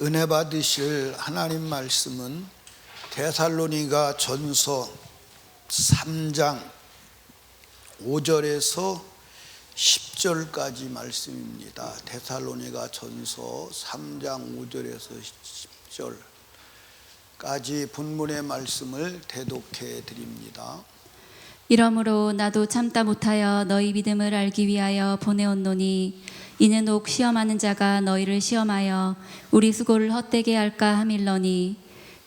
은혜 받으실 하나님 말씀은 데살로니가 전서 3장 5절에서 10절까지 말씀입니다. 데살로니가 전서 3장 5절에서 10절까지 본문의 말씀을 대독해 드립니다. 이러므로 나도 참다 못하여 너희 믿음을 알기 위하여 보내었노니 이는 옥 시험하는 자가 너희를 시험하여 우리 수고를 헛되게 할까 함일러니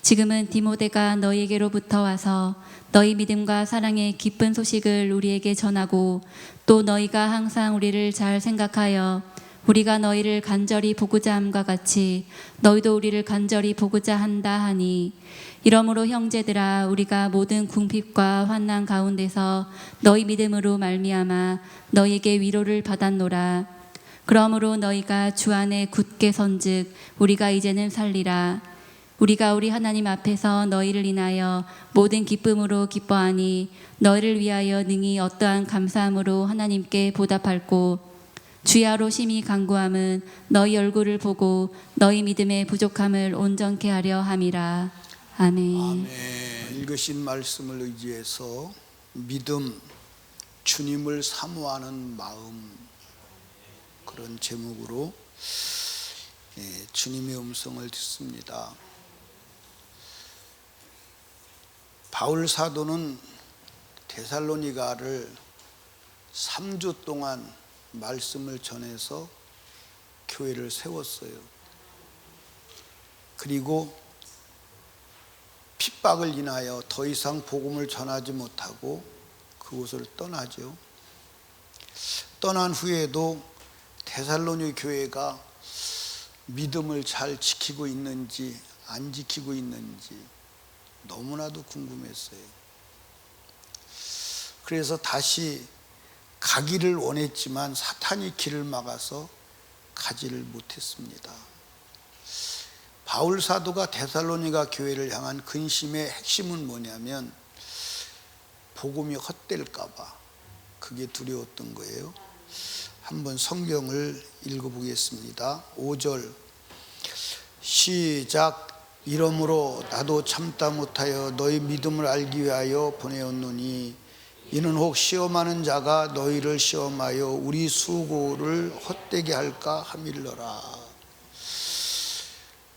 지금은 디모데가 너희에게로부터 와서 너희 믿음과 사랑의 기쁜 소식을 우리에게 전하고 또 너희가 항상 우리를 잘 생각하여 우리가 너희를 간절히 보고자 함과 같이 너희도 우리를 간절히 보고자 한다 하니 이러므로 형제들아 우리가 모든 궁핍과 환난 가운데서 너희 믿음으로 말미암아 너희에게 위로를 받았노라. 그러므로 너희가 주 안에 굳게 선즉 우리가 이제는 살리라. 우리가 우리 하나님 앞에서 너희를 인하여 모든 기쁨으로 기뻐하니 너희를 위하여 능히 어떠한 감사함으로 하나님께 보답할고 주야로 심히 간구함은 너희 얼굴을 보고 너희 믿음의 부족함을 온전케 하려 함이라. 아멘. 아멘. 읽으신 말씀을 의지해서 믿음, 주님을 사모하는 마음, 그런 제목으로 주님의 음성을 듣습니다. 바울 사도는 데살로니가를 3주 동안 말씀을 전해서 교회를 세웠어요. 그리고 핍박을 인하여 더 이상 복음을 전하지 못하고 그곳을 떠나죠. 떠난 후에도 데살로니 교회가 믿음을 잘 지키고 있는지 안 지키고 있는지 너무나도 궁금했어요. 그래서 다시 가기를 원했지만 사탄이 길을 막아서 가지를 못했습니다. 바울 사도가 데살로니가 교회를 향한 근심의 핵심은 뭐냐면 복음이 헛될까 봐 그게 두려웠던 거예요. 한번 성경을 읽어보겠습니다. 5절 시작. 이러므로 나도 참다 못하여 너희 믿음을 알기 위하여 보내었노니 이는 혹 시험하는 자가 너희를 시험하여 우리 수고를 헛되게 할까 함일러라.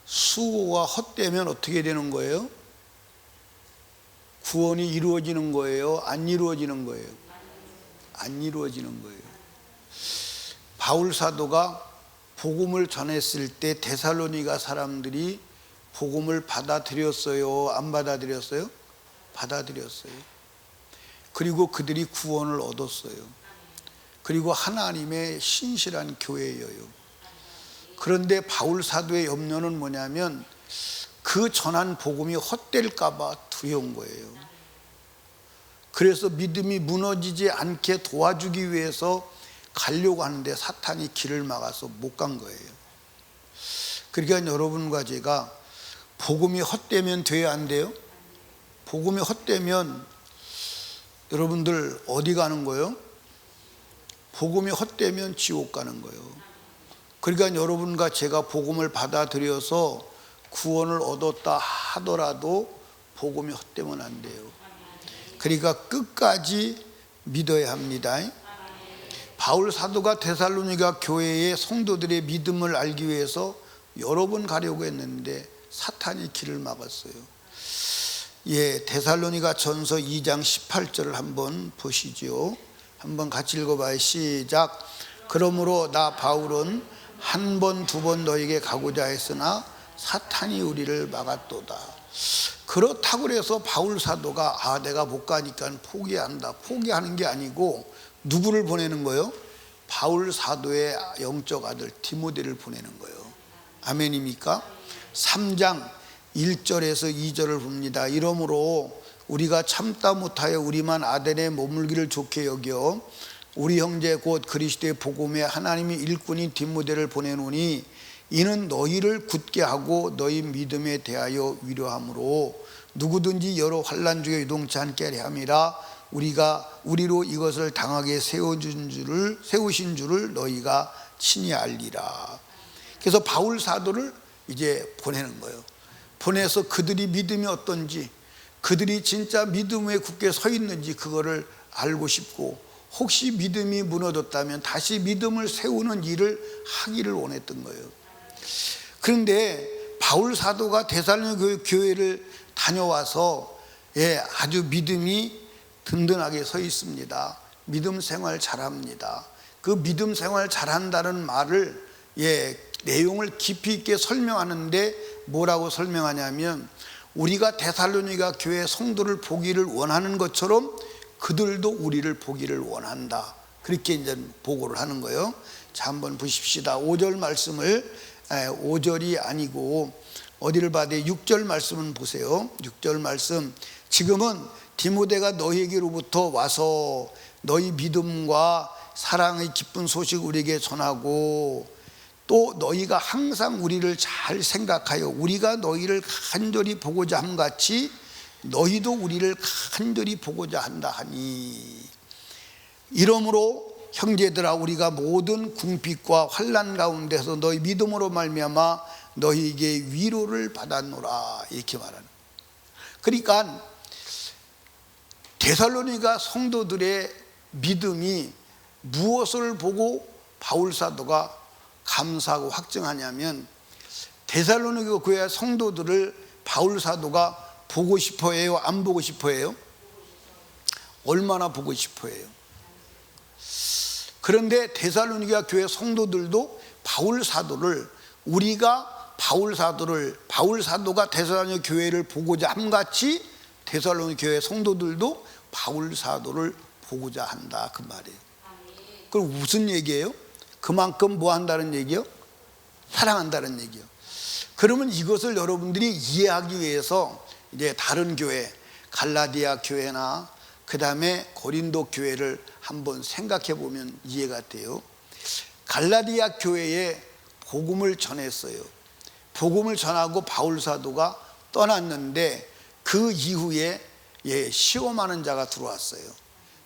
수고가 헛되면 어떻게 되는 거예요? 구원이 이루어지는 거예요? 안 이루어지는 거예요? 안 이루어지는 거예요. 바울 사도가 복음을 전했을 때 데살로니가 사람들이 복음을 받아들였어요? 안 받아들였어요? 받아들였어요. 그리고 그들이 구원을 얻었어요. 그리고 하나님의 신실한 교회예요. 그런데 바울 사도의 염려는 뭐냐면 그 전한 복음이 헛될까 봐 두려운 거예요. 그래서 믿음이 무너지지 않게 도와주기 위해서 가려고 하는데 사탄이 길을 막아서 못 간 거예요. 그러니까 여러분과 제가 복음이 헛되면 돼야 안 돼요? 복음이 헛되면 여러분들 어디 가는 거예요? 복음이 헛되면 지옥 가는 거예요. 그러니까 여러분과 제가 복음을 받아들여서 구원을 얻었다 하더라도 복음이 헛되면 안 돼요. 그러니까 끝까지 믿어야 합니다. 바울 사도가 데살로니가 교회의 성도들의 믿음을 알기 위해서 여러 번 가려고 했는데 사탄이 길을 막았어요. 데살로니가 전서 2장 18절을 한번 보시죠. 한번 같이 읽어봐요. 시작. 그러므로 나 바울은 한 번, 두 번 너에게 가고자 했으나 사탄이 우리를 막았도다. 그렇다고 해서 바울 사도가 내가 못 가니까 포기한다. 포기하는 게 아니고 누구를 보내는 거예요? 바울 사도의 영적 아들 디모데를 보내는 거예요. 아멘입니까? 3장 1절에서 2절을 봅니다. 이러므로 우리가 참다 못하여 우리만 아덴에 머물기를 좋게 여겨 우리 형제 곧 그리스도의 복음에 하나님이 일꾼인 디모데를 보내노니 이는 너희를 굳게 하고 너희 믿음에 대하여 위로함으로 누구든지 여러 환난 중에 유동치 않게 하려 함이라. 우리로 이것을 당하게 세우신 줄을 너희가 친히 알리라. 그래서 바울 사도를 이제 보내는 거예요. 보내서 그들이 믿음이 어떤지, 그들이 진짜 믿음에 굳게 서 있는지 그거를 알고 싶고, 혹시 믿음이 무너졌다면 다시 믿음을 세우는 일을 하기를 원했던 거예요. 그런데 바울 사도가 데살로니가 교회를 다녀와서 아주 믿음이 든든하게 서 있습니다. 믿음 생활 잘합니다. 그 믿음 생활 잘한다는 말을 내용을 깊이 있게 설명하는데 뭐라고 설명하냐면, 우리가 데살로니가 교회 성도를 보기를 원하는 것처럼 그들도 우리를 보기를 원한다. 그렇게 이제 보고를 하는 거예요. 자, 한번 보십시다. 5절 말씀을, 5절이 아니고 어디를 봐야 돼? 6절 말씀은 보세요. 6절 말씀. 지금은 디모데가 너희에게로부터 와서 너희 믿음과 사랑의 기쁜 소식 우리에게 전하고, 또 너희가 항상 우리를 잘 생각하여 우리가 너희를 간절히 보고자 함 같이 너희도 우리를 간절히 보고자 한다 하니, 이러므로 형제들아 우리가 모든 궁핍과 환난 가운데서 너희 믿음으로 말미암아 너희에게 위로를 받았노라, 이렇게 말하는. 그러니까 데살로니가 성도들의 믿음이 무엇을 보고 바울 사도가 감사하고 확증하냐면, 데살로니가 교회 성도들을 바울 사도가 보고 싶어 해요, 안 보고 싶어 해요? 얼마나 보고 싶어 해요? 그런데 데살로니가 교회 성도들도 바울 사도를, 우리가 바울 사도가 데살로니가 교회를 보고자 함같이 데살로니가 교회 성도들도 바울 사도를 보고자 한다, 그 말이에요. 그럼 무슨 얘기예요? 그만큼 뭐 한다는 얘기요? 사랑한다는 얘기요. 그러면 이것을 여러분들이 이해하기 위해서 이제 다른 교회, 갈라디아 교회나 그 다음에 고린도 교회를 한번 생각해 보면 이해가 돼요. 갈라디아 교회에 복음을 전했어요. 복음을 전하고 바울 사도가 떠났는데, 그 이후에 시험하는 자가 들어왔어요.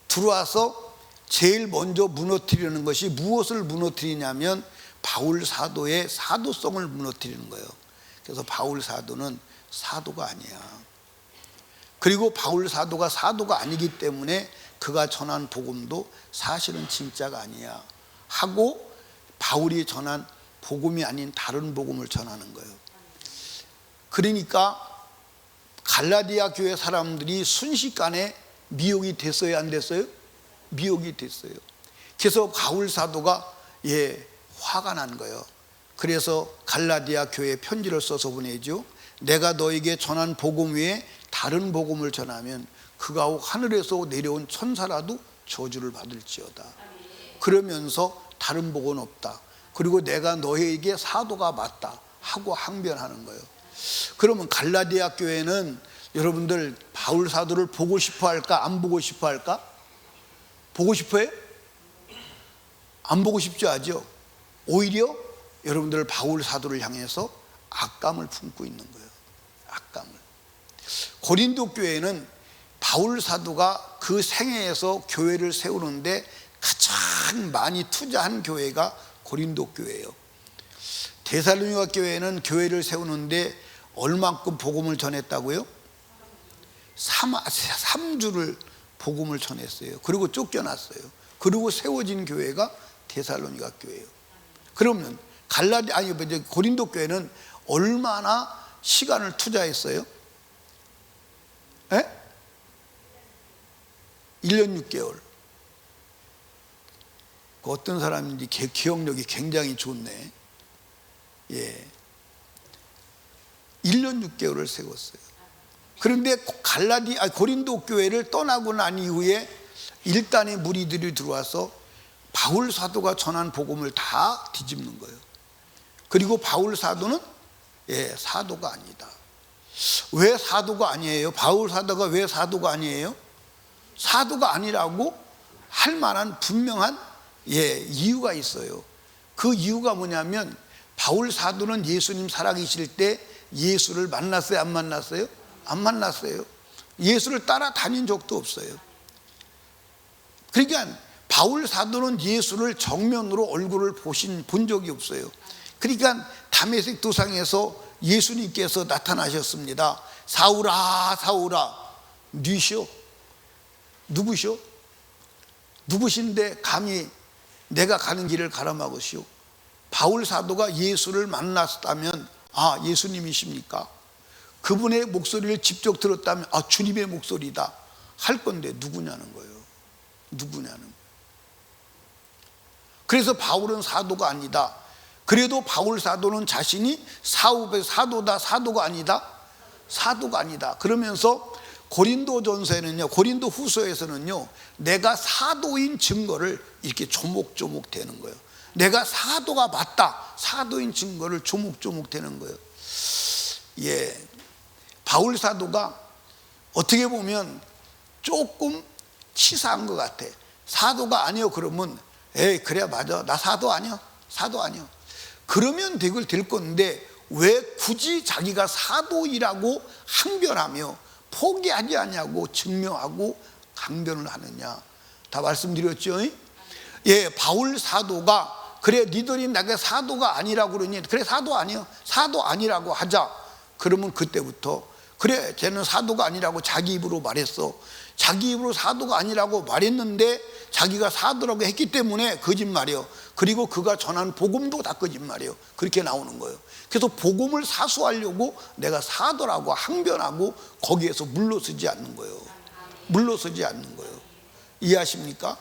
들어와서 제일 먼저 무너뜨리는 것이 무엇을 무너뜨리냐면 바울 사도의 사도성을 무너뜨리는 거예요. 그래서 바울 사도는 사도가 아니야. 그리고 바울 사도가 사도가 아니기 때문에 그가 전한 복음도 사실은 진짜가 아니야 하고, 바울이 전한 복음이 아닌 다른 복음을 전하는 거예요. 그러니까 갈라디아 교회 사람들이 순식간에 미혹이 됐어요, 안 됐어요? 미혹이 됐어요. 그래서 바울 사도가 화가 난 거예요. 그래서 갈라디아 교회에 편지를 써서 보내죠. 내가 너에게 전한 복음 외에 다른 복음을 전하면 그가 하늘에서 내려온 천사라도 저주를 받을지어다. 그러면서 다른 복은 없다. 그리고 내가 너에게 사도가 맞다 하고 항변하는 거예요. 그러면 갈라디아 교회는 여러분들 바울 사도를 보고 싶어 할까, 안 보고 싶어 할까? 보고 싶어요? 안 보고 싶지 않죠? 오히려 여러분들 바울 사도를 향해서 악감을 품고 있는 거예요. 악감을. 고린도 교회는 바울 사도가 그 생애에서 교회를 세우는데 가장 많이 투자한 교회가 고린도 교회예요. 데살로니가 교회는 교회를 세우는데 얼만큼 복음을 전했다고요? 3주를 복음을 전했어요. 그리고 쫓겨났어요. 그리고 세워진 교회가 데살로니가 교회예요. 그러면 고린도 교회는 얼마나 시간을 투자했어요? 1년 6개월. 어떤 사람인지 기억력이 굉장히 좋네. 1년 6개월을 세웠어요. 그런데 고린도 교회를 떠나고 난 이후에 일단의 무리들이 들어와서 바울 사도가 전한 복음을 다 뒤집는 거예요. 그리고 바울 사도는 사도가 아니다. 왜 사도가 아니에요? 바울 사도가 왜 사도가 아니에요? 사도가 아니라고 할 만한 분명한 이유가 있어요. 그 이유가 뭐냐면, 바울 사도는 예수님 살아계실 때 예수를 만났어요, 안 만났어요? 안 만났어요. 예수를 따라다닌 적도 없어요. 그러니까 바울 사도는 예수를 정면으로 얼굴을 본 적이 없어요. 그러니까 다메섹 도상에서 예수님께서 나타나셨습니다. 사울아 사울아 뉘시오. 누구시오? 누구신데 감히 내가 가는 길을 가라막으시오? 바울 사도가 예수를 만났다면 아 예수님이십니까? 그분의 목소리를 직접 들었다면 아 주님의 목소리다 할 건데 누구냐는 거예요. 누구냐는 거예요. 그래서 바울은 사도가 아니다. 그래도 바울 사도는 자신이 사도다 사도가 아니다. 사도가 아니다. 그러면서 고린도전서에는요, 고린도 후서에서는요, 내가 사도인 증거를 이렇게 조목조목 되는 거예요. 내가 사도가 맞다. 사도인 증거를 조목조목 되는 거예요. 예, 바울 사도가 어떻게 보면 조금 치사한 것 같아. 사도가 아니요 그러면 에이 그래 맞아 나 사도 아니야 사도 아니야 그러면 될 건데 왜 굳이 자기가 사도이라고 항변하며 포기하지 않냐고 증명하고 강변을 하느냐. 다 말씀드렸죠. 예, 바울 사도가 그래 니들이 내가 사도가 아니라고 그러니 그래 사도 아니야 사도 아니라고 하자. 그러면 그때부터 그래 쟤는 사도가 아니라고 자기 입으로 말했어. 자기 입으로 사도가 아니라고 말했는데 자기가 사도라고 했기 때문에 거짓말이에요. 그리고 그가 전한 복음도 다 거짓말이에요. 그렇게 나오는 거예요. 그래서 복음을 사수하려고 내가 사도라고 항변하고 거기에서 물러서지 않는 거예요. 물러서지 않는 거예요. 이해하십니까?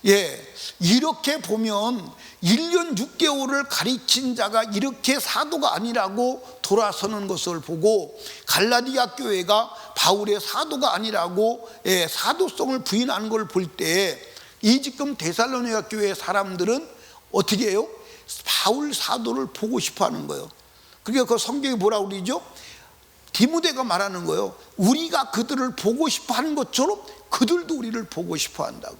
예, 이렇게 보면 1년 6개월을 가르친 자가 이렇게 사도가 아니라고 돌아서는 것을 보고 갈라디아 교회가 바울의 사도가 아니라고 사도성을 부인하는 걸 볼 때 이 지금 데살로니가 교회 사람들은 어떻게 해요? 바울 사도를 보고 싶어 하는 거예요. 그러니까 그 성경이 뭐라고 그러죠? 디모데가 말하는 거예요. 우리가 그들을 보고 싶어 하는 것처럼 그들도 우리를 보고 싶어 한다고.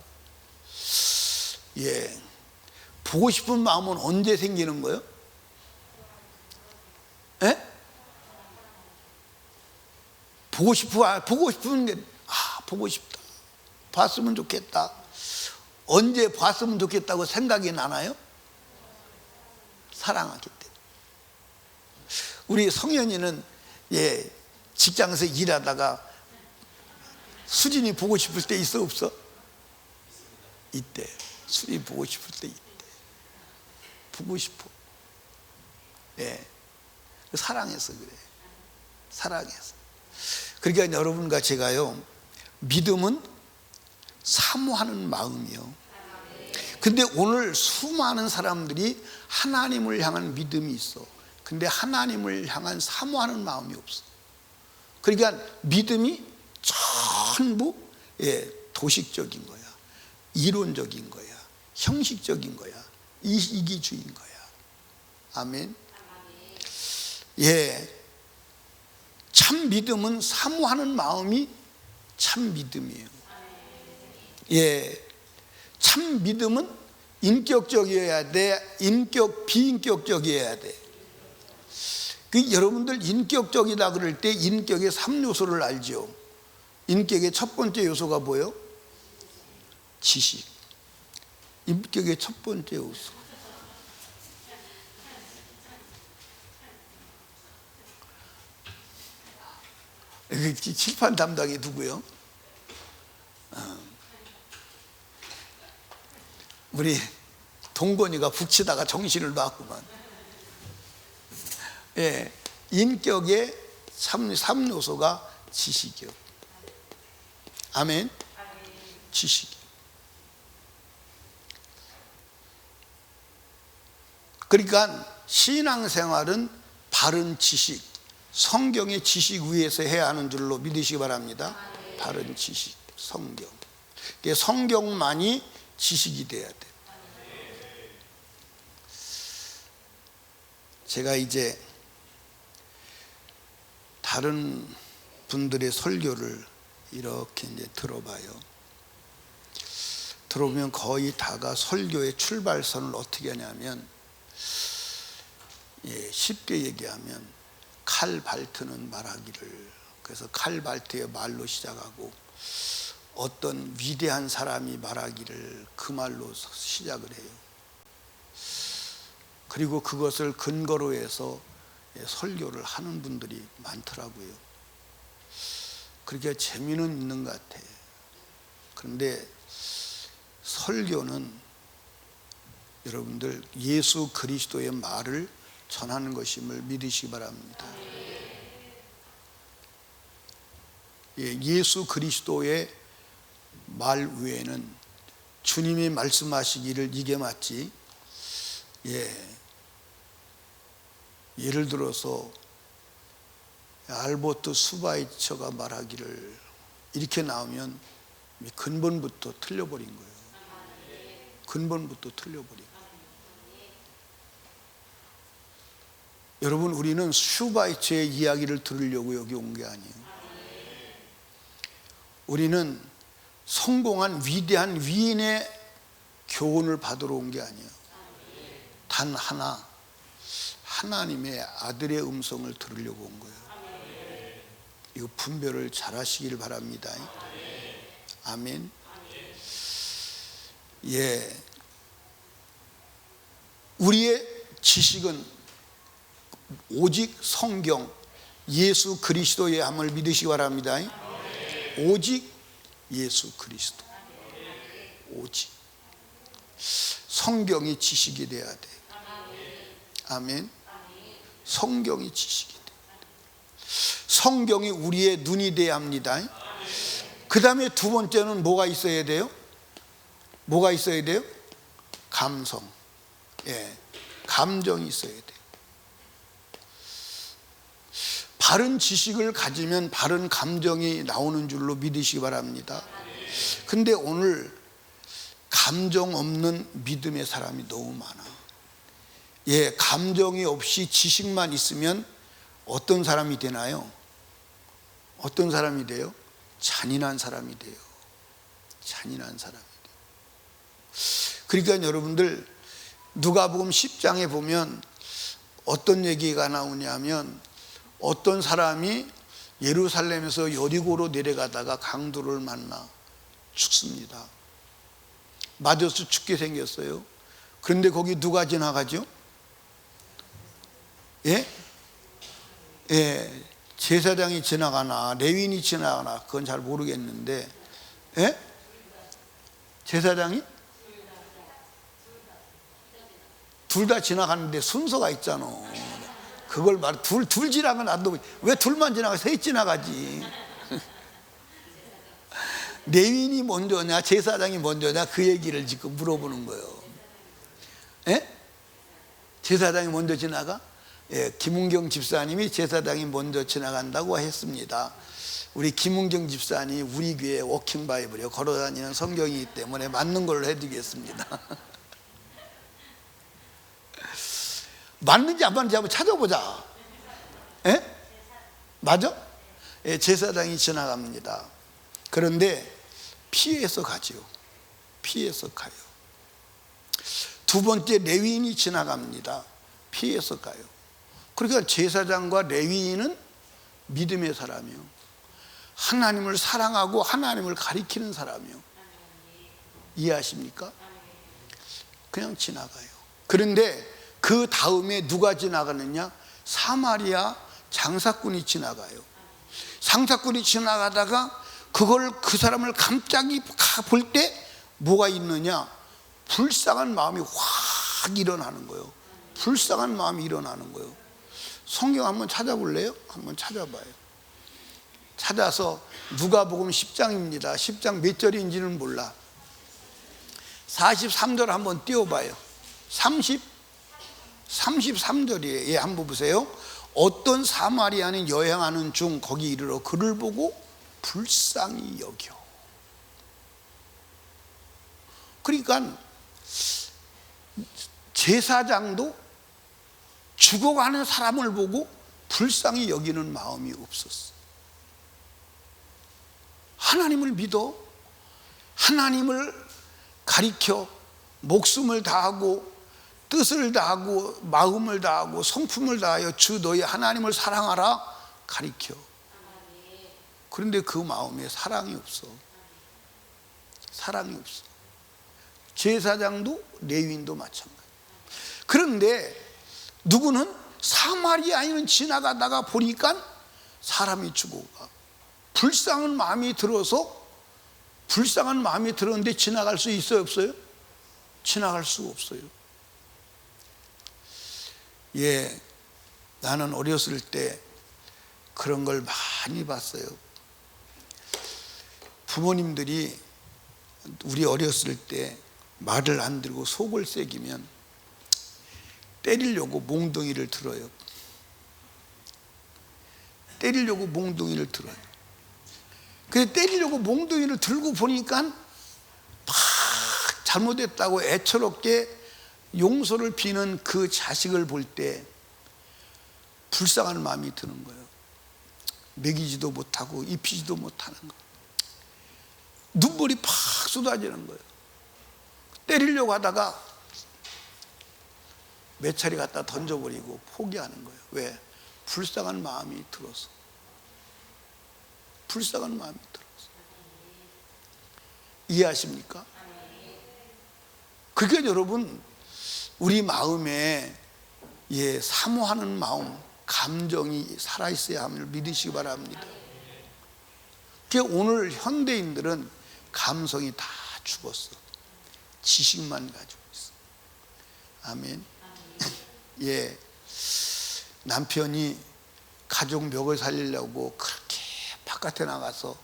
예, 보고 싶은 마음은 언제 생기는 거예요? 예? 보고 싶은 게 보고 싶다. 봤으면 좋겠다. 언제 봤으면 좋겠다고 생각이 나나요? 사랑하기 때문에. 우리 성현이는 예, 직장에서 일하다가 수진이 보고 싶을 때 있어 없어? 이때 수진이 보고 싶을 때 이때 보고 싶어. 예, 사랑해서 그래. 사랑해서. 그러니까 여러분과 제가요, 믿음은 사모하는 마음이요. 근데 오늘 수많은 사람들이 하나님을 향한 믿음이 있어. 근데 하나님을 향한 사모하는 마음이 없어. 그러니까 믿음이 전부 도식적인 거야. 이론적인 거야. 형식적인 거야. 이기주의인 거야. 아멘. 예, 참 믿음은 사모하는 마음이 참 믿음이에요. 예, 참 믿음은 인격적이어야 돼. 비인격적이어야 돼. 그 여러분들 인격적이다 그럴 때 인격의 3요소를 알죠. 인격의 첫 번째 요소가 뭐예요? 지식. 인격의 첫 번째 요소. 칠판 담당이 누구요? 우리 동건이가 북치다가 정신을 놨구만. 예, 인격의 3요소가 지식이요. 아멘. 지식. 그러니까 신앙생활은 바른 지식, 성경의 지식 위에서 해야 하는 줄로 믿으시기 바랍니다. 바른 지식, 성경. 성경만이 지식이 돼야 돼. 제가 이제 다른 분들의 설교를 이렇게 이제 들어봐요. 들어보면 거의 다가 설교의 출발선을 어떻게 하냐면, 예, 쉽게 얘기하면 칼발트는 말하기를, 그래서 칼발트의 말로 시작하고 어떤 위대한 사람이 말하기를 그 말로 시작을 해요. 그리고 그것을 근거로 해서 설교를 하는 분들이 많더라고요. 그렇게 재미는 있는 것 같아요. 그런데 설교는 여러분들 예수 그리스도의 말을 전하는 것임을 믿으시기 바랍니다. 예수 그리스도의 말 외에는 주님이 말씀하시기를 이게 맞지, 예를 들어서 알버트 수바이처가 말하기를 이렇게 나오면 근본부터 틀려버린 거예요. 근본부터 틀려버린 거예요. 여러분, 우리는 슈바이처의 이야기를 들으려고 여기 온 게 아니에요. 우리는 성공한 위대한 위인의 교훈을 받으러 온 게 아니에요. 단 하나, 하나님의 아들의 음성을 들으려고 온 거예요. 이거 분별을 잘 하시길 바랍니다. 아멘. 우리의 지식은 오직 성경, 예수 그리스도의 함을 믿으시기 바랍니다. 오직 예수 그리스도, 오직 성경이 지식이 돼야 돼. 아멘. 성경이 지식이 돼. 성경이 우리의 눈이 돼야 합니다. 그 다음에 두 번째는 뭐가 있어야 돼요? 뭐가 있어야 돼요? 감성. 감정이 있어야 돼요. 바른 지식을 가지면 바른 감정이 나오는 줄로 믿으시기 바랍니다. 근데 오늘 감정 없는 믿음의 사람이 너무 많아. 감정이 없이 지식만 있으면 어떤 사람이 되나요? 어떤 사람이 돼요? 잔인한 사람이 돼요. 잔인한 사람이 돼요. 그러니까 여러분들, 누가복음 10장에 보면 어떤 얘기가 나오냐면, 어떤 사람이 예루살렘에서 여리고로 내려가다가 강도를 만나 죽습니다. 맞아서 죽게 생겼어요. 그런데 거기 누가 지나가죠? 제사장이 지나가나 레위인이 지나가나 그건 잘 모르겠는데, 제사장이? 둘 다 지나가는데 순서가 있잖아. 그걸 말, 둘 지나가면 안 되고, 왜 둘만 지나가? 셋 지나가지. 레위인이 먼저냐 제사장이 먼저냐, 그 얘기를 지금 물어보는 거예요. 제사장이 먼저 지나가? 김은경 집사님이 제사장이 먼저 지나간다고 했습니다. 우리 김은경 집사님 우리 교회 워킹 바이블에 걸어다니는 성경이기 때문에 맞는 걸로 해드리겠습니다. 맞는지 안 맞는지 한번 찾아보자. 맞아? 제사장이 지나갑니다. 그런데 피해서 가죠. 피해서 가요. 두 번째 레위인이 지나갑니다. 피해서 가요. 그러니까 제사장과 레위인은 믿음의 사람이요, 하나님을 사랑하고 하나님을 가리키는 사람이요. 이해하십니까? 그냥 지나가요. 그런데 그 다음에 누가 지나가느냐? 사마리아 장사꾼이 지나가요. 장사꾼이 지나가다가 그 사람을 갑자기 볼 때 뭐가 있느냐? 불쌍한 마음이 확 일어나는 거예요. 불쌍한 마음이 일어나는 거예요. 성경 한번 찾아볼래요? 한번 찾아봐요. 찾아서 누가복음 10장입니다. 10장 몇 절인지는 몰라. 43절 한번 띄워봐요. 33절이에요. 한번 보세요. 어떤 사마리아는 여행하는 중 거기 이르러 그를 보고 불쌍히 여겨. 그러니까 제사장도 죽어가는 사람을 보고 불쌍히 여기는 마음이 없었어. 하나님을 믿어, 하나님을 가리켜 목숨을 다하고 뜻을 다하고 마음을 다하고 성품을 다하여 주 너희 하나님을 사랑하라 가리켜. 그런데 그 마음에 사랑이 없어. 사랑이 없어. 제사장도 레위인도 마찬가지. 그런데 누구는 사마리아인은 지나가다가 보니까 사람이 죽어가. 불쌍한 마음이 들었는데 지나갈 수 있어요, 없어요? 지나갈 수 없어요. 예, 나는 어렸을 때 그런 걸 많이 봤어요. 부모님들이 우리 어렸을 때 말을 안 들고 속을 새기면 때리려고 몽둥이를 들어요. 때리려고 몽둥이를 들어요. 그래서 때리려고 몽둥이를 들고 보니까 막 잘못했다고 애처롭게 용서를 비는 그 자식을 볼 때 불쌍한 마음이 드는 거예요. 먹이지도 못하고 입히지도 못하는 거. 눈물이 팍 쏟아지는 거예요. 때리려고 하다가 몇 차례 갖다 던져버리고 포기하는 거예요. 왜? 불쌍한 마음이 들어서. 불쌍한 마음이 들어서. 이해하십니까? 그게 여러분 우리 마음에 사모하는 마음, 감정이 살아있어야 함을 믿으시기 바랍니다. 오늘 현대인들은 감성이 다 죽었어. 지식만 가지고 있어. 아멘. 예, 남편이 가족 멱을 살리려고 그렇게 바깥에 나가서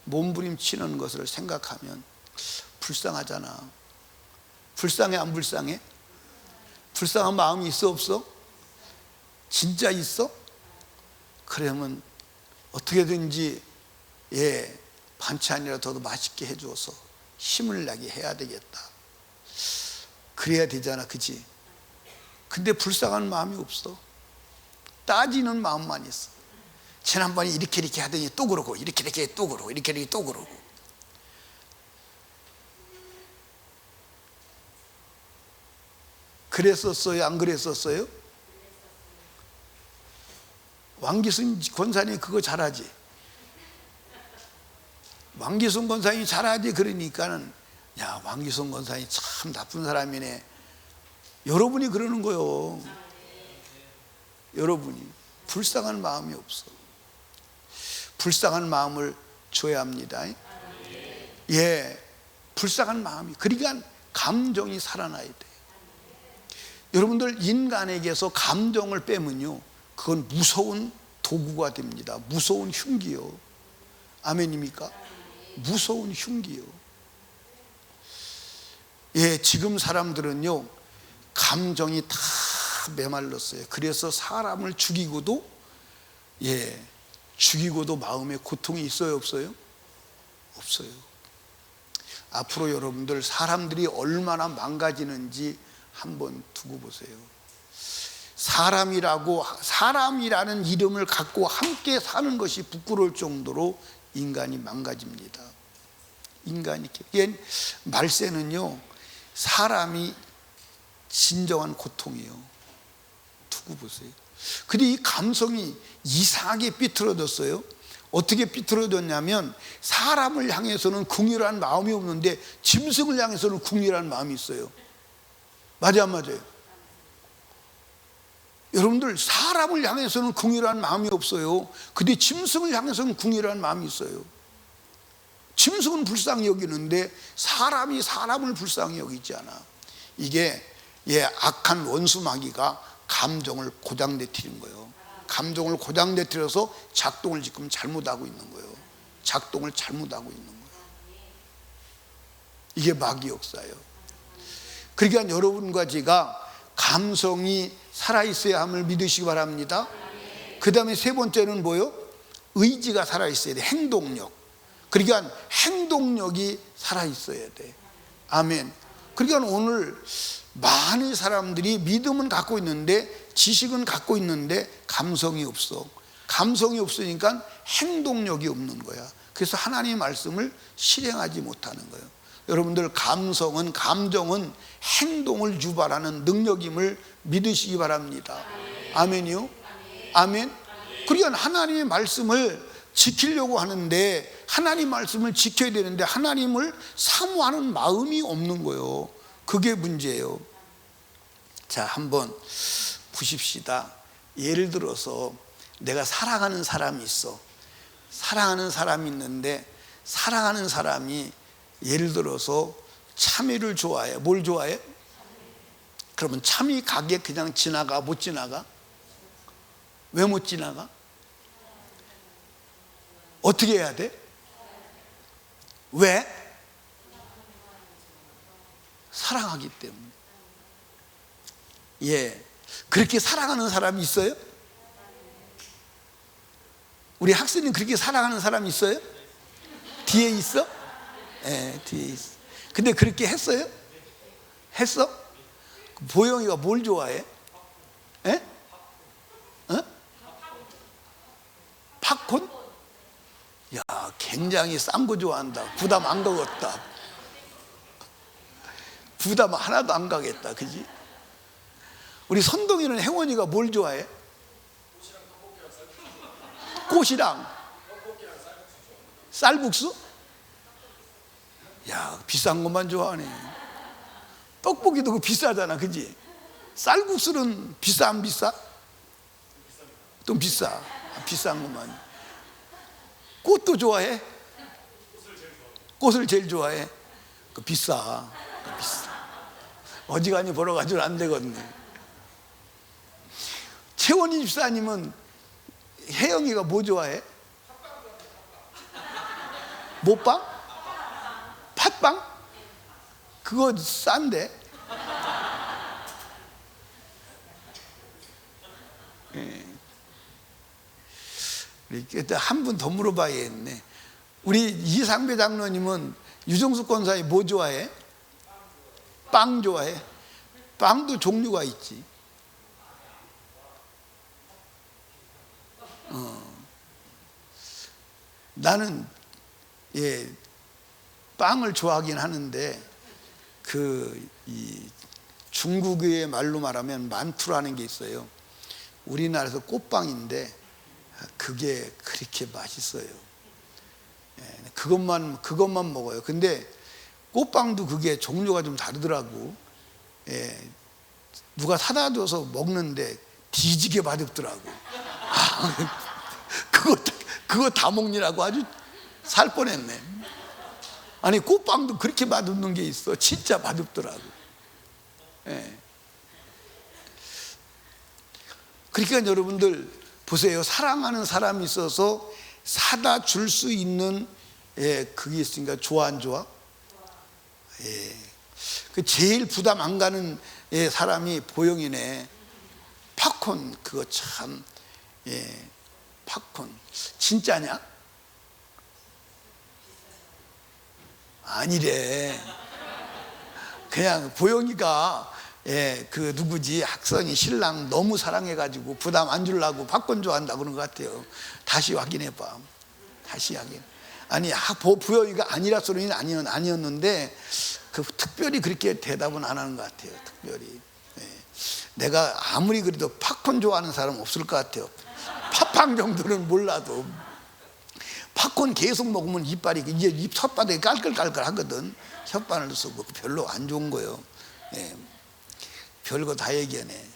몸부림치는 것을 생각하면 불쌍하잖아. 불쌍해, 안 불쌍해? 불쌍한 마음이 있어, 없어? 진짜 있어? 그러면 어떻게든지 반찬이라도 더 맛있게 해줘서 힘을 나게 해야 되겠다. 그래야 되잖아, 그치? 근데 불쌍한 마음이 없어. 따지는 마음만 있어. 지난번에 이렇게 하더니 또 그러고, 이렇게 또 그러고, 이렇게 또 그러고. 그랬었어요, 안 그랬었어요? 왕기순 권사님 그거 잘하지. 왕기순 권사님이 잘하지. 그러니까는 야, 왕기순 권사님이 참 나쁜 사람이네. 여러분이 그러는 거요. 여러분이 불쌍한 마음이 없어. 불쌍한 마음을 줘야 합니다. 예, 불쌍한 마음이. 그러니까 감정이 살아나야 돼. 여러분들 인간에게서 감정을 빼면요, 그건 무서운 도구가 됩니다. 무서운 흉기요. 아멘입니까? 무서운 흉기요. 예, 지금 사람들은요, 감정이 다 메말랐어요. 그래서 사람을 죽이고도 마음에 고통이 있어요, 없어요? 없어요. 앞으로 여러분들 사람들이 얼마나 망가지는지 한번 두고 보세요. 사람이라는 이름을 갖고 함께 사는 것이 부끄러울 정도로 인간이 망가집니다. 인간이 말세는요, 사람이 진정한 고통이에요. 두고 보세요. 근데 이 감성이 이상하게 삐뚤어졌어요. 어떻게 삐뚤어졌냐면 사람을 향해서는 긍휼한 마음이 없는데 짐승을 향해서는 긍휼한 마음이 있어요. 맞아요, 안 맞아요? 여러분들 사람을 향해서는 긍휼한 마음이 없어요. 근데 짐승을 향해서는 긍휼한 마음이 있어요. 짐승은 불쌍히 여기는데 사람이 사람을 불쌍히 여기지 않아. 이게 악한 원수 마귀가 감정을 고장내트리는 거예요. 감정을 고장내트려서 작동을 지금 잘못하고 있는 거예요. 작동을 잘못하고 있는 거예요. 이게 마귀 역사예요. 그러니까 여러분과 제가 감성이 살아있어야 함을 믿으시기 바랍니다. 그 다음에 세 번째는 뭐요? 의지가 살아있어야 돼. 행동력. 그러니까 행동력이 살아있어야 돼. 아멘. 그러니까 오늘 많은 사람들이 믿음은 갖고 있는데, 지식은 갖고 있는데 감성이 없어. 감성이 없으니까 행동력이 없는 거야. 그래서 하나님의 말씀을 실행하지 못하는 거예요. 여러분들 감성은, 감정은 행동을 유발하는 능력임을 믿으시기 바랍니다. 아멘이요? 아멘. 그러니까 하나님의 말씀을 지키려고 하는데, 하나님 말씀을 지켜야 되는데 하나님을 사모하는 마음이 없는 거예요. 그게 문제예요. 자, 한번 보십시다. 예를 들어서 내가 사랑하는 사람이 있어. 사랑하는 사람이 있는데 사랑하는 사람이 예를 들어서 참외를 좋아해. 뭘 좋아해? 그러면 참외 가게 그냥 지나가? 못 지나가? 왜 못 지나가? 어떻게 해야 돼? 왜? 사랑하기 때문에. 예, 그렇게 사랑하는 사람이 있어요? 우리 학생님 그렇게 사랑하는 사람이 있어요? 뒤에 있어? 예, 뒤에 있어. 근데 그렇게 했어요? 했어? 보영이가 뭘 좋아해? 예? 어? 팝콘? 야, 굉장히 싼 거 좋아한다. 부담 안 가겠다. 부담 하나도 안 가겠다. 그지? 우리 선동이는 혜원이가 뭘 좋아해? 꽃이랑 쌀국수? 야, 비싼 것만 좋아하네. 떡볶이도 그 비싸잖아. 그지? 쌀국수는 비싸 안 비싸? 좀 비싸. 비싼 것만. 꽃도 좋아해? 꽃을 제일 좋아해? 그 비싸. 비싸. 어지간히 벌어가지고 안 되거든요. 채원이 집사님은 혜영이가 뭐 좋아해? 뭐빵? 팥빵? 그거 싼데? 예. 한 분 더 물어봐야겠네. 우리 이상배 장로님은 유정숙 권사님 뭐 좋아해? 빵 좋아해? 빵도 종류가 있지. 나는 예, 빵을 좋아하긴 하는데 이 중국의 말로 말하면 만투라는 게 있어요. 우리나라에서 꽃빵인데 그게 그렇게 맛있어요. 예, 그것만 먹어요. 근데 꽃빵도 그게 종류가 좀 다르더라고. 예, 누가 사다 줘서 먹는데 뒤지게 맛없더라고. 그거 다 먹느라고 아주 살 뻔했네. 아니, 꽃빵도 그렇게 맛없는 게 있어. 진짜 맛없더라고. 예. 그러니까 여러분들 보세요. 사랑하는 사람이 있어서 사다 줄 수 있는 그게 있으니까 좋아 안 좋아? 예. 그 제일 부담 안 가는 사람이 보영이네. 팝콘 그거 참 팝콘 진짜냐? 아니래. 그냥 보영이가 그 누구지 학선이 신랑 너무 사랑해가지고 부담 안 주려고 팝콘 좋아한다 그런 것 같아요. 다시 확인해봐. 다시 확인. 아니 보영이가 아니라 소리는 아니었는데 그 특별히 그렇게 대답은 안 하는 것 같아요. 특별히. 내가 아무리 그래도 팝콘 좋아하는 사람 없을 것 같아요. 팥빵 정도는 몰라도 팝콘 계속 먹으면 이빨이 이제 입 혓바닥이 깔끌깔끌 하거든. 혓바늘 쓰고 별로 안 좋은 거예요. 별거 다 얘기하네.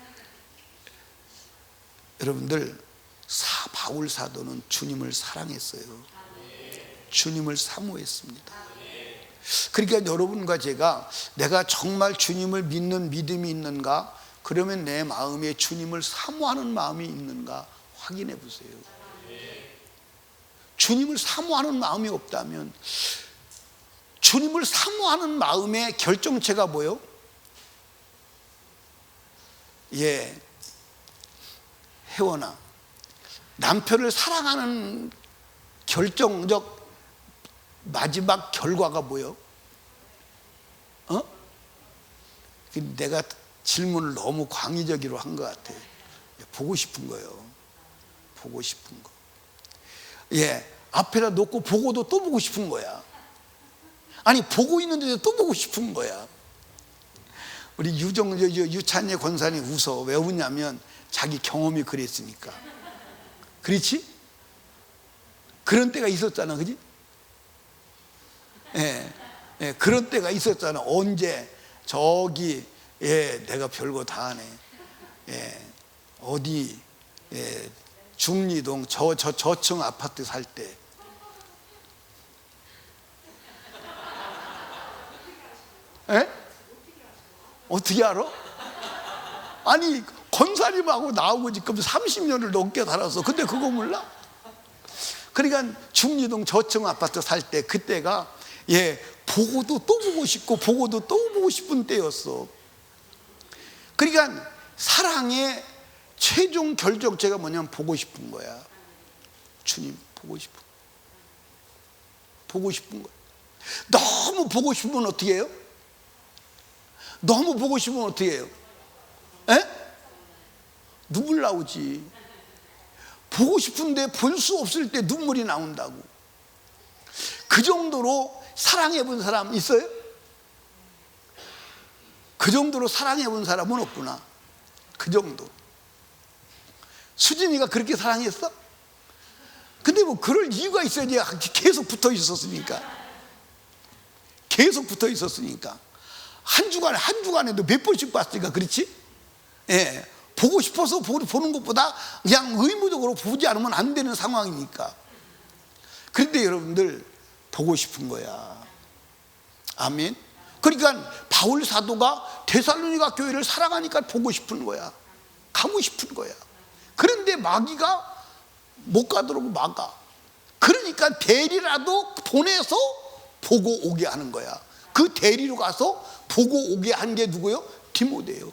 여러분들 바울 사도는 주님을 사랑했어요. 주님을 사모했습니다. 그러니까 여러분과 제가 내가 정말 주님을 믿는 믿음이 있는가? 그러면 내 마음에 주님을 사모하는 마음이 있는가 확인해 보세요. 주님을 사모하는 마음이 없다면, 주님을 사모하는 마음의 결정체가 뭐예요? 혜원아, 남편을 사랑하는 결정적 마지막 결과가 뭐예요? 내가 질문을 너무 광의적으로 한 것 같아요. 보고 싶은 거예요. 보고 싶은 거. 앞에다 놓고 보고도 또 보고 싶은 거야. 아니, 보고 있는데도 또 보고 싶은 거야. 우리 유찬예 권사님 웃어. 왜 웃냐면 자기 경험이 그랬으니까. 그렇지? 그런 때가 있었잖아. 그지? 그런 때가 있었잖아. 언제? 저기 내가 별거 다 하네. 어디 중리동 저층 아파트 살 때 어떻게 알아? 아니 권사님하고 나오고 지금 30년을 넘게 살았어. 근데 그거 몰라? 그러니까 중리동 저층 아파트 살 때 그때가 보고도 또 보고 싶고 보고도 또 보고 싶은 때였어. 그러니까 사랑의 최종 결정체가 뭐냐면 보고 싶은 거야. 주님 보고 싶은 거야. 너무 보고 싶으면 어떻게 해요? 너무 보고 싶으면 어떻게 해요? 눈물 나오지. 보고 싶은데 볼 수 없을 때 눈물이 나온다고. 그 정도로 사랑해 본 사람 있어요? 그 정도로 사랑해 본 사람은 없구나. 그 정도. 수진이가 그렇게 사랑했어? 근데 뭐 그럴 이유가 있어야지. 계속 붙어 있었으니까. 한 주간에도 몇 번씩 봤으니까 그렇지? 보고 싶어서 보는 것보다 그냥 의무적으로 보지 않으면 안 되는 상황이니까. 그런데 여러분들 보고 싶은 거야. 아멘. 그러니까 바울 사도가 데살로니가 교회를 사랑하니까 보고 싶은 거야. 가고 싶은 거야. 그런데 마귀가 못 가도록 막아. 그러니까 대리라도 보내서 보고 오게 하는 거야. 그 대리로 가서 보고 오게 한 게 누구요? 디모데요.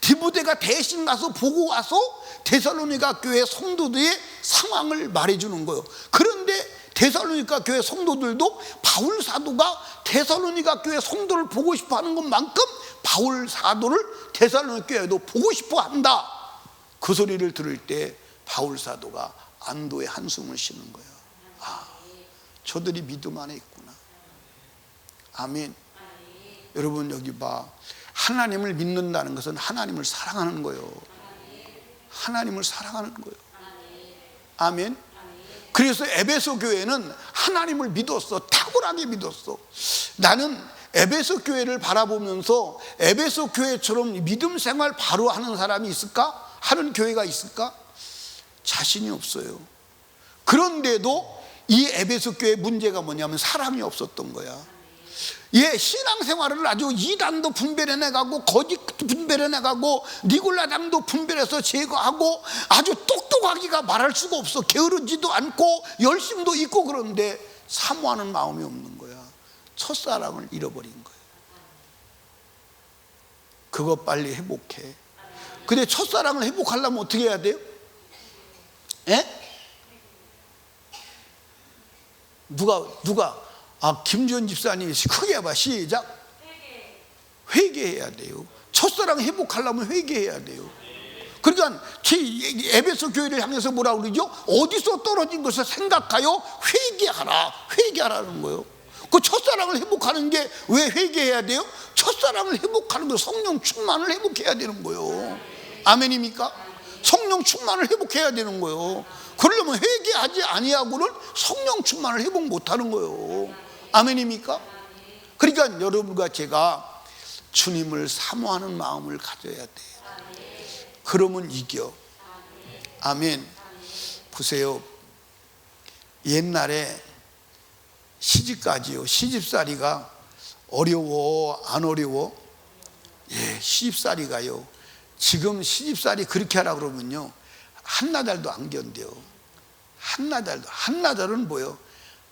디모데가 대신 가서 보고 와서 데살로니가 교회 성도들의 상황을 말해주는 거예요. 그런데 데살로니가 교회 성도들도 바울 사도가 데살로니가 교회 성도를 보고 싶어 하는 것만큼 바울 사도를 데살로니가 교회도 보고 싶어 한다. 그 소리를 들을 때 바울 사도가 안도의 한숨을 쉬는 거예요. 아, 저들이 믿음 안에 있구나. 아멘. 여러분 여기 봐. 하나님을 믿는다는 것은 하나님을 사랑하는 거예요. 하나님을 사랑하는 거예요. 아멘. 그래서 에베소 교회는 하나님을 믿었어. 탁월하게 믿었어. 나는 에베소 교회를 바라보면서 에베소 교회처럼 믿음 생활 바로 하는 사람이 있을까? 하는 교회가 있을까? 자신이 없어요. 그런데도 이 에베소 교회의 문제가 뭐냐면 사랑이 없었던 거야. 신앙생활을 아주 이단도 분별해내가고 거짓 분별해내가고 니골라당도 분별해서 제거하고 아주 똑똑하기가 말할 수가 없어. 게으르지도 않고 열심도 있고. 그런데 사모하는 마음이 없는 거야. 첫사랑을 잃어버린 거야. 그거 빨리 회복해. 근데 첫사랑을 회복하려면 어떻게 해야 돼요? 누가 김지원 집사님이 크게 해봐. 시작. 회개해야 돼요. 첫사랑 회복하려면 회개해야 돼요. 그러니까 에베소 교회를 향해서 뭐라 그러죠? 어디서 떨어진 것을 생각하여 회개하라는 거예요. 그 첫사랑을 회복하는 게 왜 회개해야 돼요? 첫사랑을 회복하는 거 성령 충만을 회복해야 되는 거예요. 아멘입니까? 성령 충만을 회복해야 되는 거예요. 그러려면 회개하지 아니하고는 성령 충만을 회복 못하는 거예요. 아멘입니까? 그러니까 여러분과 제가 주님을 사모하는 마음을 가져야 돼요. 그러면 이겨. 아멘. 보세요. 옛날에 시집가지요. 시집살이가 어려워 안 어려워? 시집살이가요. 지금 시집살이 그렇게 하라 그러면요 한나절도 안 견뎌요. 한나절은 뭐요?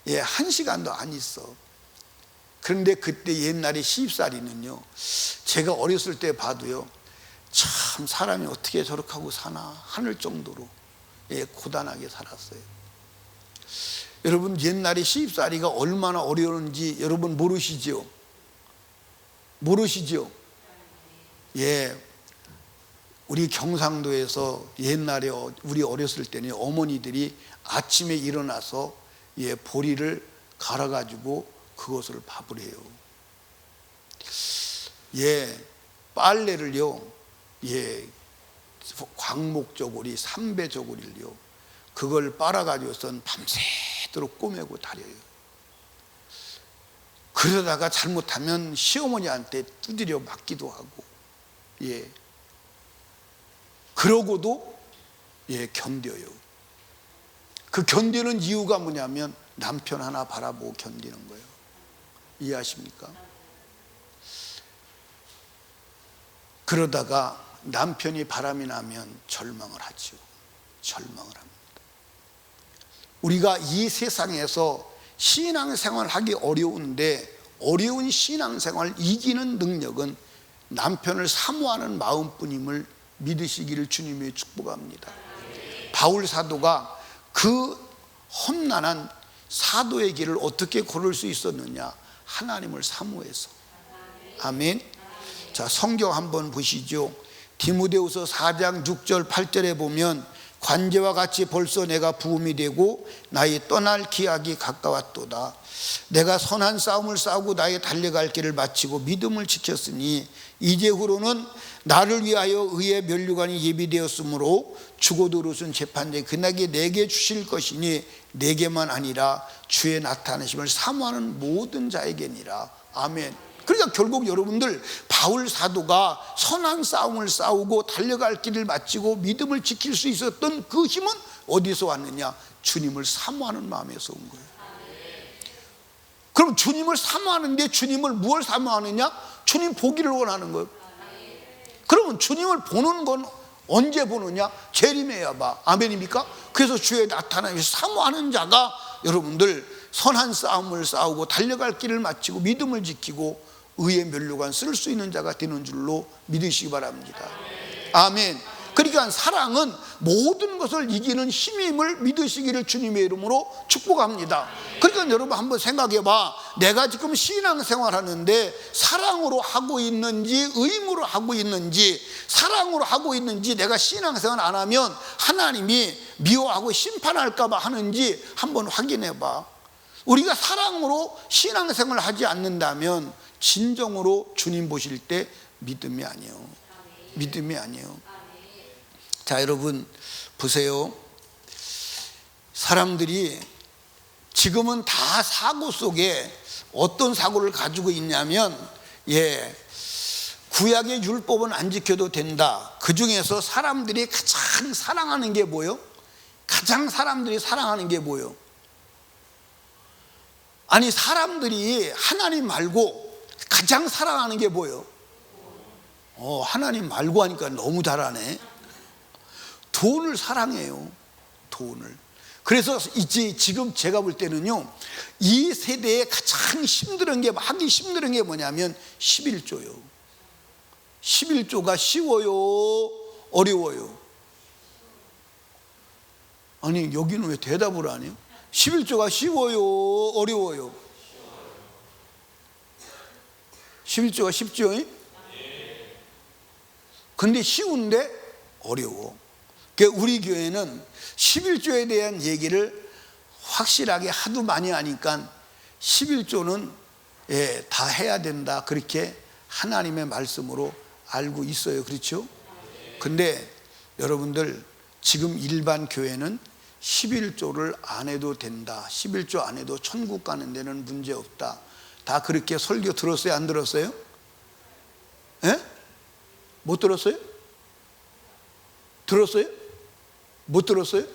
1시간도 안 있어. 그런데 그때 옛날에 시집살이는요 제가 어렸을 때 봐도요 참 사람이 어떻게 저렇게 하고 사나 하늘 정도로 고단하게 살았어요. 여러분 옛날에 시집살이가 얼마나 어려웠는지 여러분 모르시죠? 우리 경상도에서 옛날에 우리 어렸을 때는 어머니들이 아침에 일어나서 보리를 갈아가지고 그것을 밥을 해요. 빨래를요 광목저고리, 삼배저고리를요 그걸 빨아가지고선 밤새도록 꼬매고 다려요. 그러다가 잘못하면 시어머니한테 두드려 맞기도 하고 그러고도 견뎌요. 그 견디는 이유가 뭐냐면 남편 하나 바라보고 견디는 거예요. 이해하십니까? 그러다가 남편이 바람이 나면 절망을 하죠. 절망을 합니다. 우리가 이 세상에서 신앙생활 하기 어려운데 어려운 신앙생활을 이기는 능력은 남편을 사모하는 마음뿐임을 믿으시기를 주님이 축복합니다. 바울 사도가 그 험난한 사도의 길을 어떻게 걸을 수 있었느냐? 하나님을 사모해서. 아멘. 자, 성경 한번 보시죠. 디모데후서 4장 6절 8절에 보면 관제와 같이 벌써 내가 부음이 되고 나의 떠날 기약이 가까웠도다. 내가 선한 싸움을 싸우고 나의 달려갈 길을 마치고 믿음을 지켰으니 이제후로는 나를 위하여 의의 면류관이 예비되었으므로 죽어도 오르신 재판장이 그날에 내게 주실 것이니 내게만 아니라 주의 나타나심을 사모하는 모든 자에게니라. 아멘. 그러니까 결국 여러분들 바울 사도가 선한 싸움을 싸우고 달려갈 길을 마치고 믿음을 지킬 수 있었던 그 힘은 어디서 왔느냐? 주님을 사모하는 마음에서 온 거예요. 그럼 주님을 사모하는데 주님을 무엇을 사모하느냐? 주님 보기를 원하는 거예요. 그러면 주님을 보는 건 언제 보느냐? 재림해야 봐. 아멘입니까? 그래서 주의 나타남을 사모하는 자가 여러분들 선한 싸움을 싸우고 달려갈 길을 마치고 믿음을 지키고 의의 면류관 쓸 수 있는 자가 되는 줄로 믿으시기 바랍니다. 아멘. 그러니까 사랑은 모든 것을 이기는 힘임을 믿으시기를 주님의 이름으로 축복합니다. 그러니까 여러분 한번 생각해 봐. 내가 지금 신앙생활 하는데 사랑으로 하고 있는지 의무로 하고 있는지, 사랑으로 하고 있는지, 내가 신앙생활 안 하면 하나님이 미워하고 심판할까 봐 하는지 한번 확인해 봐. 우리가 사랑으로 신앙생활을 하지 않는다면 진정으로 주님 보실 때 믿음이 아니에요. 믿음이 아니에요. 자, 여러분 보세요. 사람들이 지금은 다 사고 속에 어떤 사고를 가지고 있냐면 구약의 율법은 안 지켜도 된다. 그 중에서 사람들이 가장 사랑하는 게 뭐예요? 가장 사람들이 사랑하는 게 뭐예요? 아니, 사람들이 하나님 말고 가장 사랑하는 게 뭐예요? 하나님 말고 하니까 너무 잘하네. 돈을 사랑해요. 돈을. 그래서 이제 지금 제가 볼 때는요, 이 세대에 가장 힘든 게, 하기 힘든 게 뭐냐면 11조요. 11조가 쉬워요? 어려워요? 아니, 여기는 왜 대답을 안 해요? 11조가 쉬워요? 어려워요? 11조가 쉽죠? 근데 쉬운데 어려워. 그러니까 우리 교회는 11조에 대한 얘기를 확실하게 하도 많이 하니까 11조는 다 해야 된다, 그렇게 하나님의 말씀으로 알고 있어요. 그렇죠? 근데 여러분들 지금 일반 교회는 11조를 안 해도 된다, 11조 안 해도 천국 가는 데는 문제 없다, 다 그렇게 설교 들었어요? 안 들었어요? 못 들었어요? 들었어요? 못 들었어요?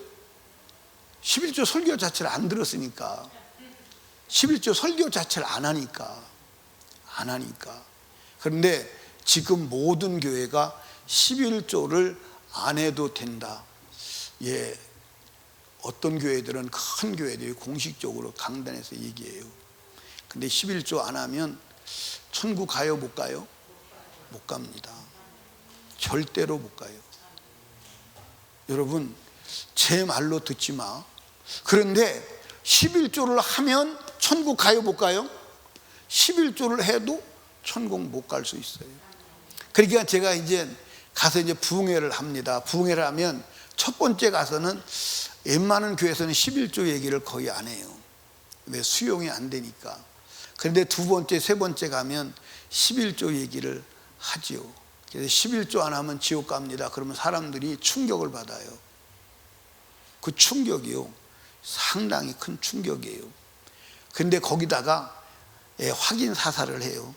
11조 설교 자체를 안 들었으니까. 11조 설교 자체를 안 하니까. 그런데 지금 모든 교회가 11조를 안 해도 된다. 어떤 교회들은, 큰 교회들이 공식적으로 강단에서 얘기해요. 근데 11조 안 하면 천국 가요, 못 가요? 못 갑니다. 절대로 못 가요. 여러분, 제 말로 듣지 마. 그런데 11조를 하면 천국 가요, 못 가요? 11조를 해도 천국 못 갈 수 있어요. 그러니까 제가 이제 가서 부흥회를 합니다. 부흥회를 하면 첫 번째 가서는 웬만한 교회에서는 11조 얘기를 거의 안 해요. 왜? 수용이 안 되니까. 그런데 두 번째, 세 번째 가면 11조 얘기를 하지요. 그래서 11조 안 하면 지옥 갑니다. 그러면 사람들이 충격을 받아요. 그 충격이요, 상당히 큰 충격이에요. 그런데 거기다가 확인 사살을 해요.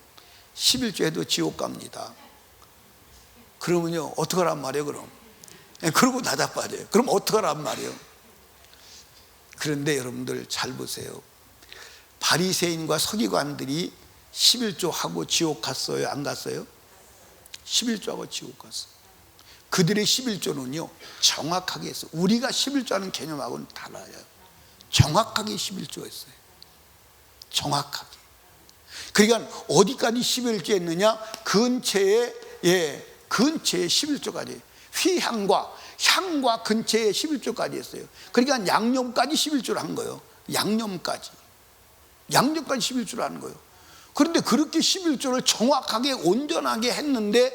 11조 해도 지옥 갑니다. 그러면요, 어떡하란 말이에요? 그럼 그러고 나자빠져요. 그럼 어떡하란 말이에요. 그런데 여러분들 잘 보세요. 바리새인과 서기관들이 11조 하고 지옥 갔어요? 안 갔어요? 11조 하고 지옥 갔어요. 그들의 11조는요 정확하게 했어요. 우리가 11조 하는 개념하고는 달라요. 정확하게 11조 했어요. 정확하게. 그러니까 어디까지 11조 했느냐? 근처에 11조까지. 향과 근처에 11조까지 했어요. 그러니까 양념까지 11조를 한 거예요. 양념까지 11조를 하는 거예요. 그런데 그렇게 11조를 정확하게 온전하게 했는데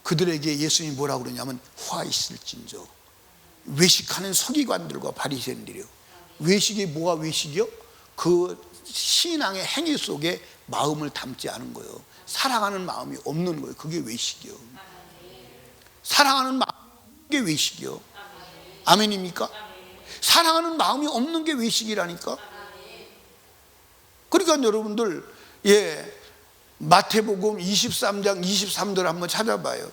그들에게 예수님이 뭐라고 그러냐면 화 있을진저. 외식하는 서기관들과 바리새인들이요. 외식이 뭐가 외식이요? 그 신앙의 행위 속에 마음을 담지 않은 거예요. 사랑하는 마음이 없는 거예요. 그게 외식이요. 사랑하는 마음이 게 외식이요. 아멘입니까? 사랑하는 마음이 없는 게 외식이라니까. 그러니까 여러분들 마태복음 23장 23절 한번 찾아봐요.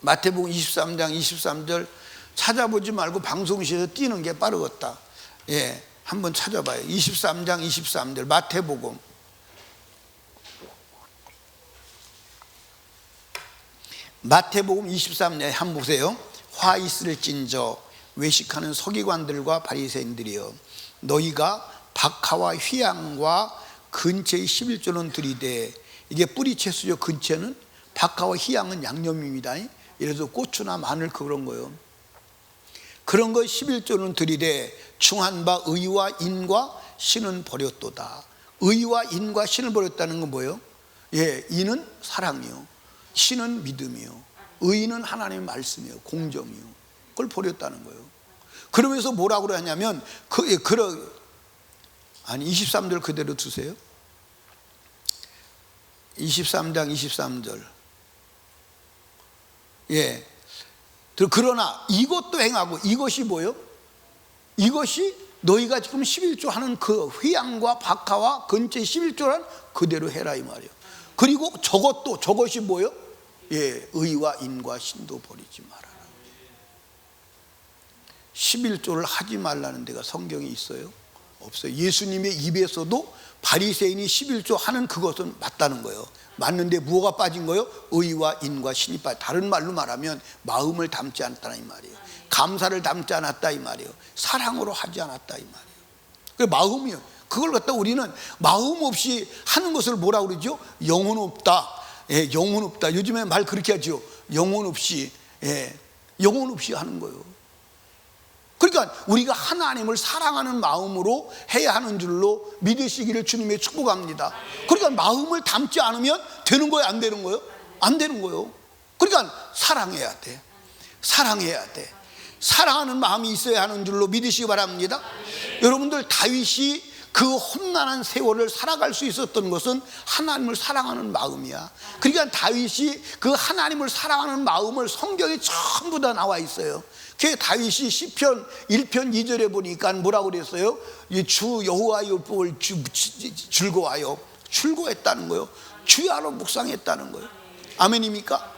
마태복음 23장 23절 찾아보지 말고 방송실에서 띄는 게 빠르겠다. 한번 찾아봐요. 23장 23절 마태복음. 마태복음 23장 한번 보세요. 화 있을진저 외식하는 서기관들과 바리새인들이여, 너희가 박하와 휘양과 근처의 11조는 들이되. 이게 뿌리 채소죠. 근처는 박하와 휘양은 양념입니다. 예를 고추나 마늘 그런 거요. 그런 거 11조는 들이되 충한 바 의와 인과 신은 버렸도다. 의와 인과 신을 버렸다는 건 뭐예요? 인은 사랑이요, 신은 믿음이요, 의는 하나님의 말씀이요, 공정이요. 그걸 버렸다는 거예요. 그러면서 뭐라고 그러냐면 23절 그대로 두세요. 23장 23절. 그러나 이것도 행하고. 이것이 뭐예요? 이것이 너희가 지금 11조 하는 그 휘양과 박하와 근처의 11조란 그대로 해라 이 말이에요. 그리고 저것이 뭐예요? 의와 인과 신도 버리지 말아라. 11조를 하지 말라는 데가 성경에 있어요? 없어요. 예수님의 입에서도 바리새인이 11조 하는 그것은 맞다는 거예요. 맞는데 뭐가 빠진 거예요? 의와 인과 신이 빠져. 다른 말로 말하면 마음을 담지 않았다 이 말이에요. 감사를 담지 않았다 이 말이에요. 사랑으로 하지 않았다 이 말이에요. 그 마음이요. 그걸 갖다 우리는 마음 없이 하는 것을 뭐라고 그러죠? 영혼 없다. 영혼 없다. 요즘에 말 그렇게 하죠. 영혼 없이 하는 거예요. 그러니까 우리가 하나님을 사랑하는 마음으로 해야 하는 줄로 믿으시기를 주님의 축복합니다. 그러니까 마음을 담지 않으면 되는 거예요? 안 되는 거예요? 안 되는 거예요. 그러니까 사랑해야 돼. 사랑하는 마음이 있어야 하는 줄로 믿으시기 바랍니다. 여러분들 다윗이 그 험난한 세월을 살아갈 수 있었던 것은 하나님을 사랑하는 마음이야. 그러니까 다윗이 그 하나님을 사랑하는 마음을 성경에 전부 다 나와 있어요. 그 다윗이 시편 1편 2절에 보니까 뭐라고 그랬어요? 주 여호와의 율법을 즐거워하여 출고했다는 거예요. 주야로 묵상했다는 거예요. 아멘입니까?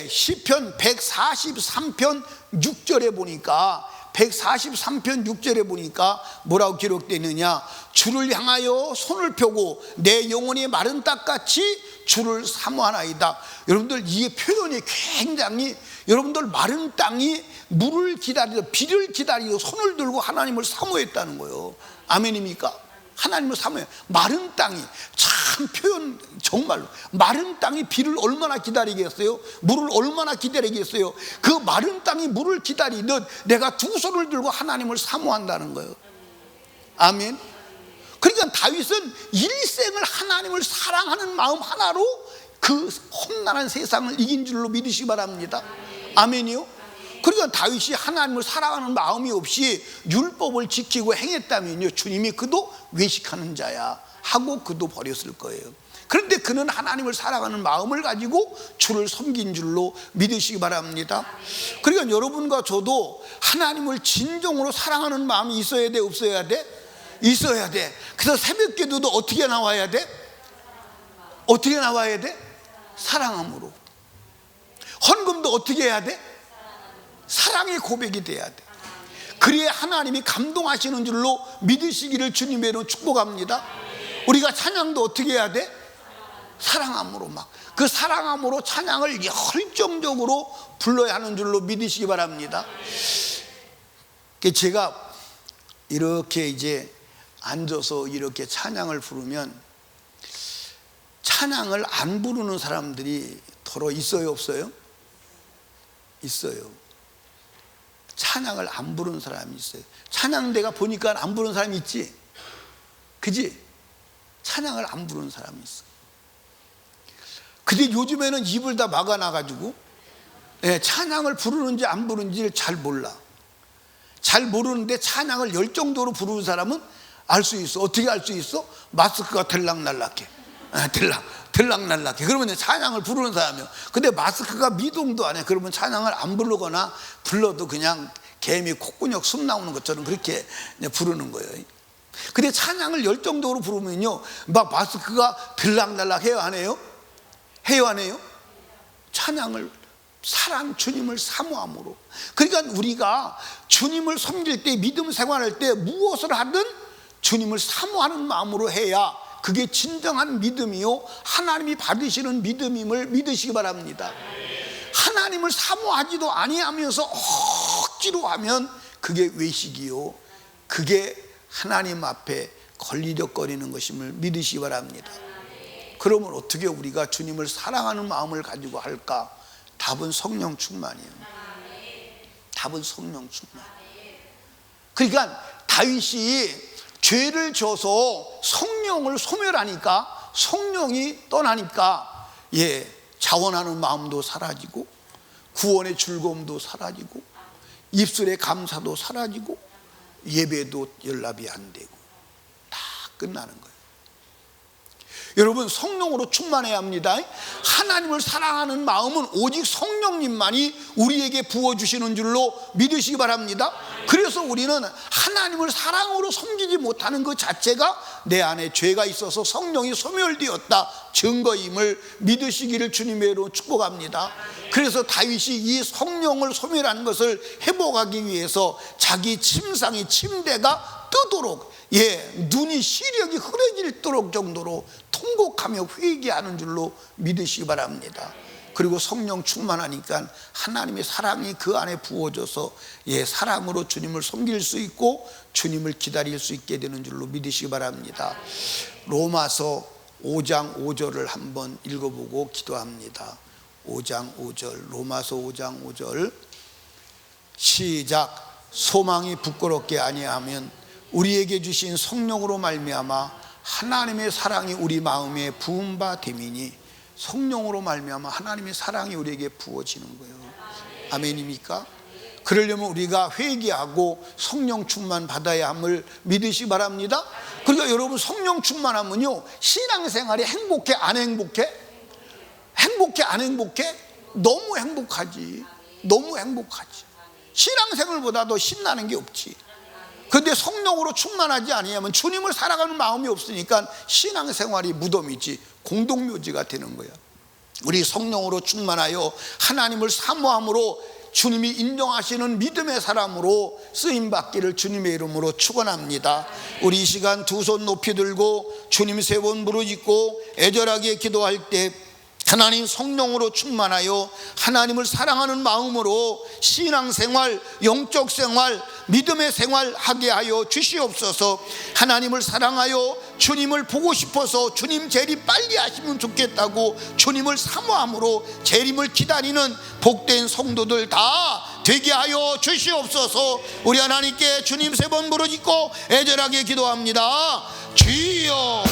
시편 143편 6절에 보니까 143편 6절에 보니까 뭐라고 기록되어 있느냐? 주를 향하여 손을 펴고 내 영혼이 마른 땅같이 주를 사모하나이다. 여러분들 이 표현이 굉장히, 여러분들 마른 땅이 물을 기다리고 비를 기다리고 손을 들고 하나님을 사모했다는 거예요. 아멘입니까? 하나님을 사모해요. 마른 땅이 참 표현 정말로 마른 땅이 비를 얼마나 기다리겠어요? 물을 얼마나 기다리겠어요? 그 마른 땅이 물을 기다리듯 내가 두 손을 들고 하나님을 사모한다는 거예요. 아멘. 그러니까 다윗은 일생을 하나님을 사랑하는 마음 하나로 그 험난한 세상을 이긴 줄로 믿으시기 바랍니다. 아멘이요. 그러니까 다윗이 하나님을 사랑하는 마음이 없이 율법을 지키고 행했다면요, 주님이 그도 외식하는 자야 하고 그도 버렸을 거예요. 그런데 그는 하나님을 사랑하는 마음을 가지고 주를 섬긴 줄로 믿으시기 바랍니다. 그러니까 여러분과 저도 하나님을 진정으로 사랑하는 마음이 있어야 돼, 없어야 돼? 있어야 돼. 그래서 새벽 기도도 어떻게 나와야 돼? 어떻게 나와야 돼? 사랑함으로. 헌금도 어떻게 해야 돼? 사랑의 고백이 돼야 돼. 그래야 하나님이 감동하시는 줄로 믿으시기를 주님의 이름으로 축복합니다. 우리가 찬양도 어떻게 해야 돼? 사랑함으로 막 그 사랑함으로 찬양을 열정적으로 불러야 하는 줄로 믿으시기 바랍니다. 제가 이렇게 이제 앉아서 이렇게 찬양을 부르면 찬양을 안 부르는 사람들이 더러 있어요, 없어요? 있어요. 찬양을 안 부르는 사람이 있어요. 찬양대가 보니까 안 부르는 사람이 있지? 그지? 찬양을 안 부르는 사람이 있어. 근데 요즘에는 입을 다 막아놔가지고 찬양을 부르는지 안 부르는지를 잘 몰라. 잘 모르는데 찬양을 열정적으로 부르는 사람은 알 수 있어. 어떻게 알 수 있어? 마스크가 들락날락해. 들락날락해. 그러면 찬양을 부르는 사람이요. 근데 마스크가 미동도 안 해. 그러면 찬양을 안 부르거나 불러도 그냥 개미 콧구녕 숨 나오는 것처럼 그렇게 부르는 거예요. 근데 찬양을 열정적으로 부르면요, 막 마스크가 들락날락 해요, 안 해요? 해요, 안 해요? 찬양을 주님을 사모함으로. 그러니까 우리가 주님을 섬길 때, 믿음 생활할 때 무엇을 하든 주님을 사모하는 마음으로 해야 그게 진정한 믿음이요, 하나님이 받으시는 믿음임을 믿으시기 바랍니다. 하나님을 사모하지도 아니하면서 억지로 하면 그게 외식이요, 그게 하나님 앞에 걸리적거리는 것임을 믿으시기 바랍니다. 그러면 어떻게 우리가 주님을 사랑하는 마음을 가지고 할까? 답은 성령 충만이에요. 답은 성령 충만. 그러니까 다윗이 죄를 져서 성령을 소멸하니까, 성령이 떠나니까 자원하는 마음도 사라지고, 구원의 즐거움도 사라지고, 입술의 감사도 사라지고, 예배도 연락이 안 되고 다 끝나는 거예요. 여러분, 성령으로 충만해야 합니다. 하나님을 사랑하는 마음은 오직 성령님만이 우리에게 부어주시는 줄로 믿으시기 바랍니다. 그래서 우리는 하나님을 사랑으로 섬기지 못하는 그 자체가 내 안에 죄가 있어서 성령이 소멸되었다 증거임을 믿으시기를 주님의 이름으로 축복합니다. 그래서 다윗이 이 성령을 소멸하는 것을 회복하기 위해서 자기 침상의 침대가 뜨도록, 눈이 시력이 흐려질 정도로 통곡하며 회개하는 줄로 믿으시기 바랍니다. 그리고 성령 충만하니까 하나님의 사랑이 그 안에 부어져서 사랑으로 주님을 섬길 수 있고 주님을 기다릴 수 있게 되는 줄로 믿으시기 바랍니다. 로마서 5장 5절을 한번 읽어보고 기도합니다. 5장 5절, 로마서 5장 5절 시작. 소망이 부끄럽게 아니하면 우리에게 주신 성령으로 말미암아 하나님의 사랑이 우리 마음에 부은 바 됨이니, 성령으로 말미암아 하나님의 사랑이 우리에게 부어지는 거예요. 아멘입니까? 그러려면 우리가 회개하고 성령 충만 받아야 함을 믿으시기 바랍니다. 그러니까 여러분, 성령 충만하면요, 신앙생활이 행복해 안 행복해? 행복해 안 행복해? 너무 행복하지. 너무 행복하지. 신앙생활보다 더 신나는 게 없지. 그런데 성령으로 충만하지 아니하면 주님을 살아가는 마음이 없으니까 신앙생활이 무덤이지, 공동묘지가 되는 거야. 우리 성령으로 충만하여 하나님을 사모함으로 주님이 인정하시는 믿음의 사람으로 쓰임받기를 주님의 이름으로 축원합니다. 우리 이 시간 두 손 높이 들고 주님 3번 부르짖고 애절하게 기도할 때 하나님 성령으로 충만하여 하나님을 사랑하는 마음으로 신앙생활, 영적생활, 믿음의 생활 하게 하여 주시옵소서. 하나님을 사랑하여 주님을 보고 싶어서 주님 재림 빨리 하시면 좋겠다고 주님을 사모함으로 재림을 기다리는 복된 성도들 다 되게 하여 주시옵소서. 우리 하나님께 주님 3번 부르짖고 애절하게 기도합니다. 주여